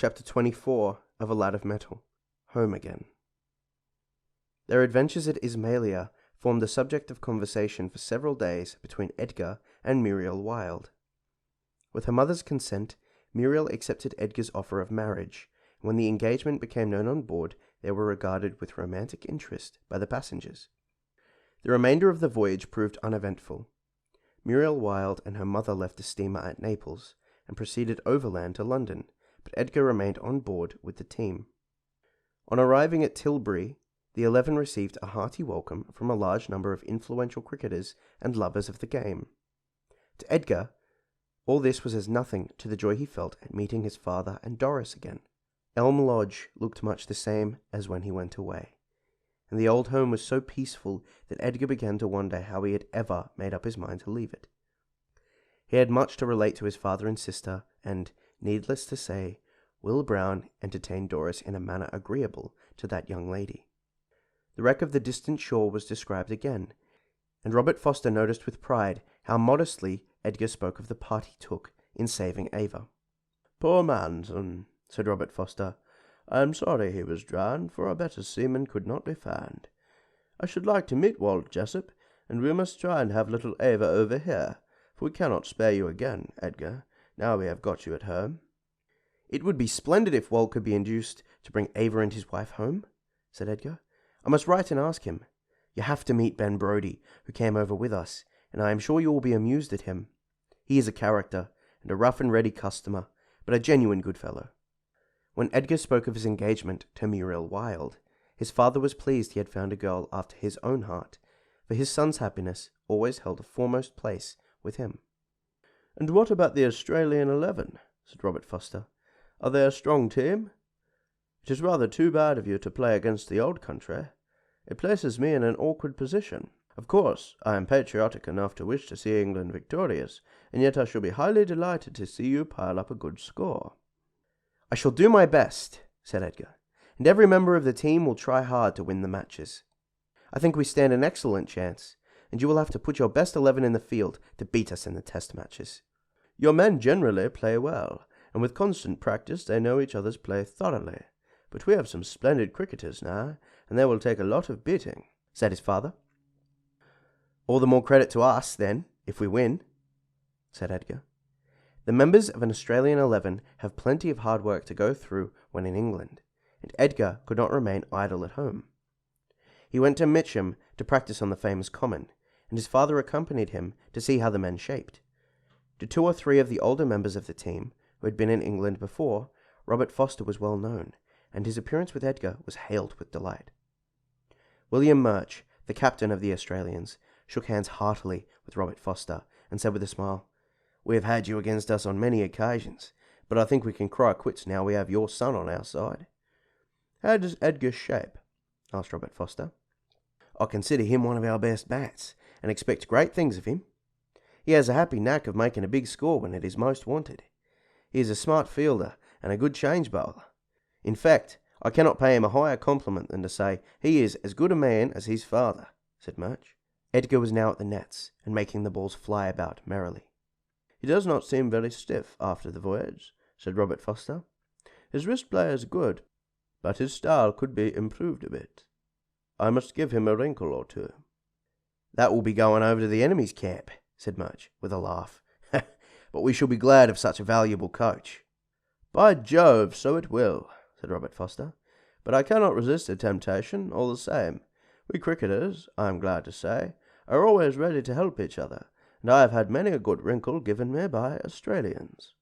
Chapter 24 of A Lad of Mettle, Home Again. Their adventures at Ismailia formed the subject of conversation for several days between Edgar and Muriel Wilde. With her mother's consent, Muriel accepted Edgar's offer of marriage, and when the engagement became known on board, they were regarded with romantic interest by the passengers. The remainder of the voyage proved uneventful. Muriel Wilde and her mother left the steamer at Naples and proceeded overland to London, but Edgar remained on board with the team. On arriving at Tilbury, the 11 received a hearty welcome from a large number of influential cricketers and lovers of the game. To Edgar, all this was as nothing to the joy he felt at meeting his father and Doris again. Elm Lodge looked much the same as when he went away, and the old home was so peaceful that Edgar began to wonder how he had ever made up his mind to leave it. He had much to relate to his father and sister, and, needless to say, Will Brown entertained Doris in a manner agreeable to that young lady. The wreck of the distant shore was described again, and Robert Foster noticed with pride how modestly Edgar spoke of the part he took in saving Ava. "Poor man," said Robert Foster. "I am sorry he was drowned, for a better seaman could not be found. I should like to meet Walt Jessup, and we must try and have little Ava over here, for we cannot spare you again, Edgar, now we have got you at home." "It would be splendid if Walt could be induced to bring Ava and his wife home," said Edgar. "I must write and ask him. You have to meet Ben Brodie, who came over with us, and I am sure you will be amused at him. He is a character, and a rough and ready customer, but a genuine good fellow." When Edgar spoke of his engagement to Muriel Wilde, his father was pleased he had found a girl after his own heart, for his son's happiness always held a foremost place with him. "And what about the Australian 11? Said Robert Foster. "Are they a strong team? It is rather too bad of you to play against the old country. It places me in an awkward position. Of course, I am patriotic enough to wish to see England victorious, and yet I shall be highly delighted to see you pile up a good score." "I shall do my best," said Edgar, "and every member of the team will try hard to win the matches. I think we stand an excellent chance, and you will have to put your best 11 in the field to beat us in the test matches." "Your men generally play well, and with constant practice they know each other's play thoroughly. But we have some splendid cricketers now, and they will take a lot of beating," said his father. "All the more credit to us, then, if we win," said Edgar. The members of an Australian 11 have plenty of hard work to go through when in England, and Edgar could not remain idle at home. He went to Mitcham to practice on the famous common, and his father accompanied him to see how the men shaped. To 2 or 3 of the older members of the team, who had been in England before, Robert Foster was well known, and his appearance with Edgar was hailed with delight. William Murch, the captain of the Australians, shook hands heartily with Robert Foster, and said with a smile, "We have had you against us on many occasions, but I think we can cry quits now we have your son on our side." "How does Edgar shape?" asked Robert Foster. "I consider him one of our best bats, and expect great things of him. He has a happy knack of making a big score when it is most wanted. He is a smart fielder and a good change bowler. In fact, I cannot pay him a higher compliment than to say he is as good a man as his father," said Murch. Edgar was now at the nets, and making the balls fly about merrily. "He does not seem very stiff after the voyage," said Robert Foster. "His wrist play is good, but his style could be improved a bit. I must give him a wrinkle or two." "That will be going over to the enemy's camp," said Murch, with a laugh. "But we shall be glad of such a valuable coach." "By Jove, so it will," said Robert Foster. "But I cannot resist the temptation, all the same. We cricketers, I am glad to say, are always ready to help each other, and I have had many a good wrinkle given me by Australians."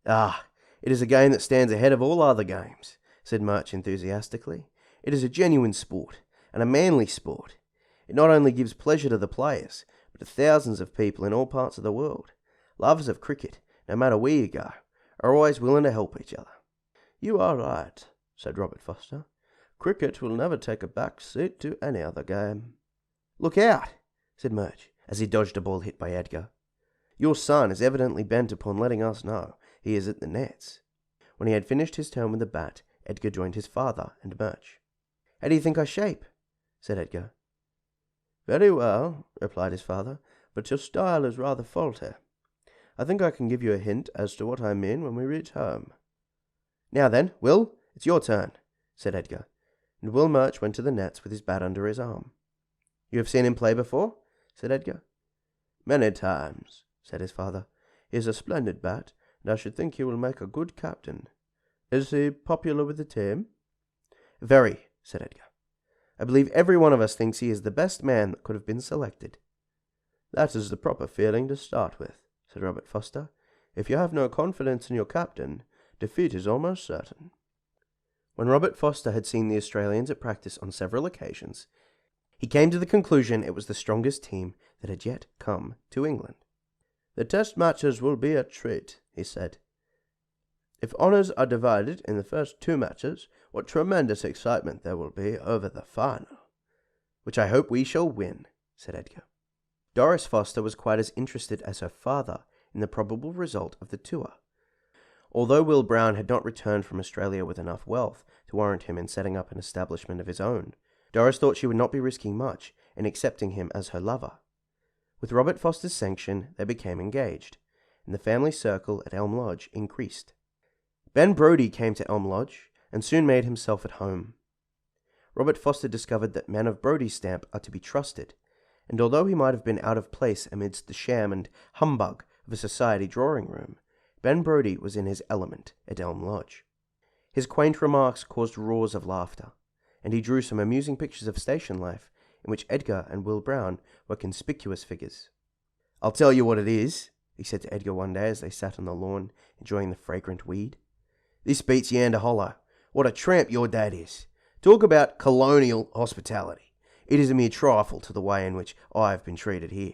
"Ah, it is a game that stands ahead of all other games," said Murch enthusiastically. "It is a genuine sport, and a manly sport. It not only gives pleasure to the players, but to thousands of people in all parts of the world. Lovers of cricket, no matter where you go, are always willing to help each other." "You are right," said Robert Foster. "Cricket will never take a back seat to any other game." "Look out," said Murch, as he dodged a ball hit by Edgar. "Your son is evidently bent upon letting us know he is at the nets." When he had finished his turn with the bat, Edgar joined his father and Murch. "How do you think I shape?" said Edgar. "Very well," replied his father, "but your style is rather faulty. I think I can give you a hint as to what I mean when we reach home." "Now then, Will, it's your turn," said Edgar, and Will Murch went to the nets with his bat under his arm. "You have seen him play before?" said Edgar. "Many times," said his father. "He is a splendid bat, and I should think he will make a good captain. Is he popular with the team?" "Very," said Edgar. "I believe every one of us thinks he is the best man that could have been selected." "That is the proper feeling to start with," said Robert Foster. "If you have no confidence in your captain, defeat is almost certain." When Robert Foster had seen the Australians at practice on several occasions, he came to the conclusion it was the strongest team that had yet come to England. "The test matches will be a treat," he said. "If honours are divided in the first 2 matches, what tremendous excitement there will be over the final." "Which I hope we shall win," said Edgar. Doris Foster was quite as interested as her father in the probable result of the tour. Although Will Brown had not returned from Australia with enough wealth to warrant him in setting up an establishment of his own, Doris thought she would not be risking much in accepting him as her lover. With Robert Foster's sanction, they became engaged, and the family circle at Elm Lodge increased. Ben Brodie came to Elm Lodge and soon made himself at home. Robert Foster discovered that men of Brodie's stamp are to be trusted, and although he might have been out of place amidst the sham and humbug of a society drawing-room, Ben Brodie was in his element at Elm Lodge. His quaint remarks caused roars of laughter, and he drew some amusing pictures of station life in which Edgar and Will Brown were conspicuous figures. "I'll tell you what it is," he said to Edgar one day as they sat on the lawn enjoying the fragrant weed. "This beats Yander Hollow. What a tramp your dad is. Talk about colonial hospitality. It is a mere trifle to the way in which I have been treated here.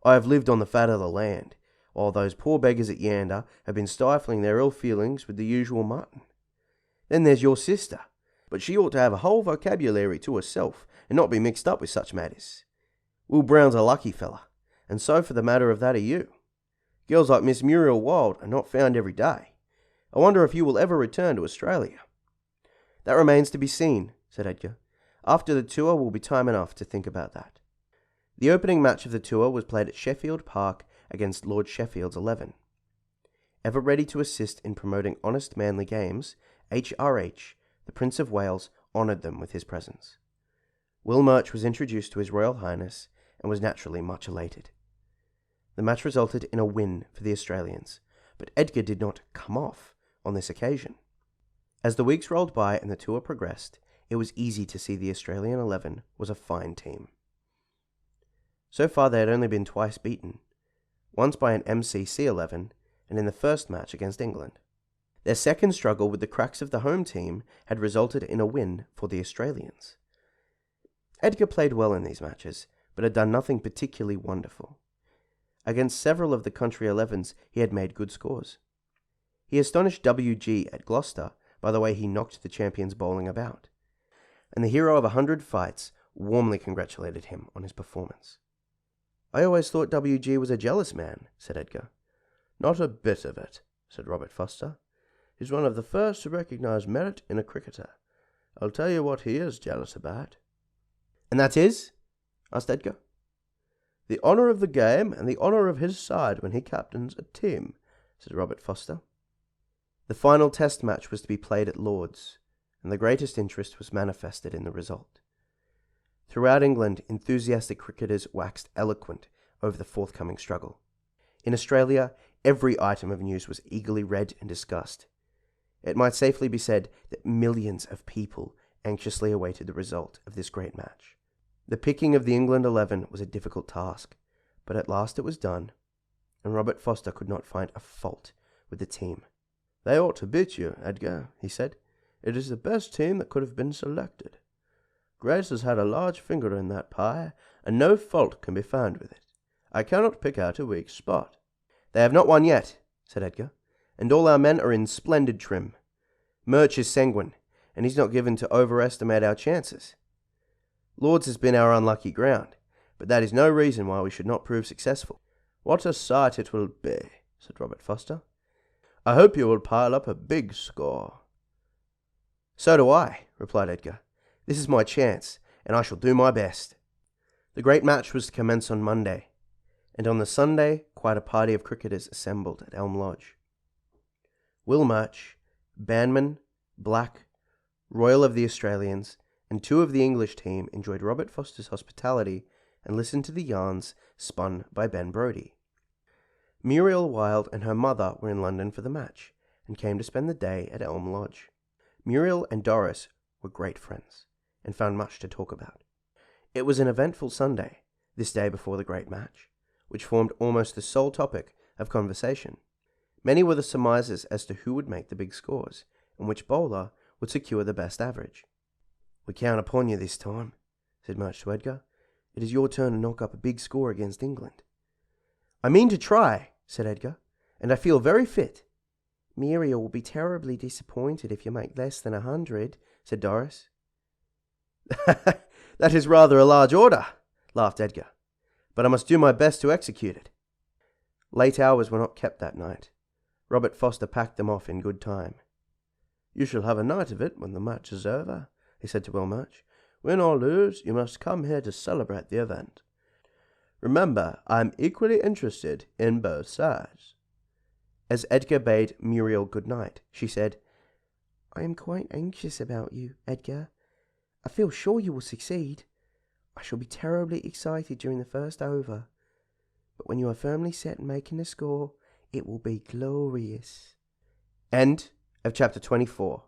I have lived on the fat of the land, while those poor beggars at Yander have been stifling their ill feelings with the usual mutton. Then there's your sister, but she ought to have a whole vocabulary to herself and not be mixed up with such matters. Will Brown's a lucky fella, and so for the matter of that are you. Girls like Miss Muriel Wild are not found every day. I wonder if you will ever return to Australia." "That remains to be seen," said Edgar. "After the tour will be time enough to think about that." The opening match of the tour was played at Sheffield Park against Lord Sheffield's 11. Ever ready to assist in promoting honest manly games, HRH, the Prince of Wales, honoured them with his presence. Will Murch was introduced to His Royal Highness and was naturally much elated. The match resulted in a win for the Australians, but Edgar did not come off on this occasion. As the weeks rolled by and the tour progressed, it was easy to see the Australian 11 was a fine team. So far they had only been twice beaten, once by an MCC 11 and in the first match against England. Their second struggle with the cracks of the home team had resulted in a win for the Australians. Edgar played well in these matches, but had done nothing particularly wonderful. Against several of the country 11s he had made good scores. He astonished WG at Gloucester by the way he knocked the champions bowling about, and the hero of 100 fights warmly congratulated him on his performance. "I always thought WG was a jealous man," said Edgar. "Not a bit of it," said Robert Foster. "He's one of the first to recognise merit in a cricketer. I'll tell you what he is jealous about." "And that is?" asked Edgar. "The honour of the game and the honour of his side when he captains a team," said Robert Foster. The final test match was to be played at Lord's, and the greatest interest was manifested in the result. Throughout England, enthusiastic cricketers waxed eloquent over the forthcoming struggle. In Australia, every item of news was eagerly read and discussed. It might safely be said that millions of people anxiously awaited the result of this great match. The picking of the England 11 was a difficult task, but at last it was done, and Robert Foster could not find a fault with the team. "They ought to beat you, Edgar," he said. "It is the best team that could have been selected. Grace has had a large finger in that pie, and no fault can be found with it. I cannot pick out a weak spot." "They have not won yet," said Edgar, "and all our men are in splendid trim. Murch is sanguine, and he's not given to overestimate our chances. Lord's has been our unlucky ground, but that is no reason why we should not prove successful." "What a sight it will be," said Robert Foster. "I hope you will pile up a big score." "So do I," replied Edgar. "This is my chance, and I shall do my best." The great match was to commence on Monday, and on the Sunday quite a party of cricketers assembled at Elm Lodge. Will Murch, Banman, Black, Royal of the Australians, and 2 of the English team enjoyed Robert Foster's hospitality and listened to the yarns spun by Ben Brodie. Muriel Wilde and her mother were in London for the match, and came to spend the day at Elm Lodge. Muriel and Doris were great friends, and found much to talk about. It was an eventful Sunday, this day before the great match, which formed almost the sole topic of conversation. Many were the surmises as to who would make the big scores, and which bowler would secure the best average. "We count upon you this time," said Murch to Edgar. "It is your turn to knock up a big score against England." "I mean to try," said Edgar, "and I feel very fit." "Muriel will be terribly disappointed if you make less than 100, said Doris. "That is rather a large order," laughed Edgar, "but I must do my best to execute it." Late hours were not kept that night. Robert Foster packed them off in good time. "You shall have a night of it when the match is over," he said to Will Murch. "Win or lose, you must come here to celebrate the event. Remember, I am equally interested in both sides." As Edgar bade Muriel good night, she said, "I am quite anxious about you, Edgar. I feel sure you will succeed. I shall be terribly excited during the first over, but when you are firmly set in making the score, it will be glorious." End of chapter 24.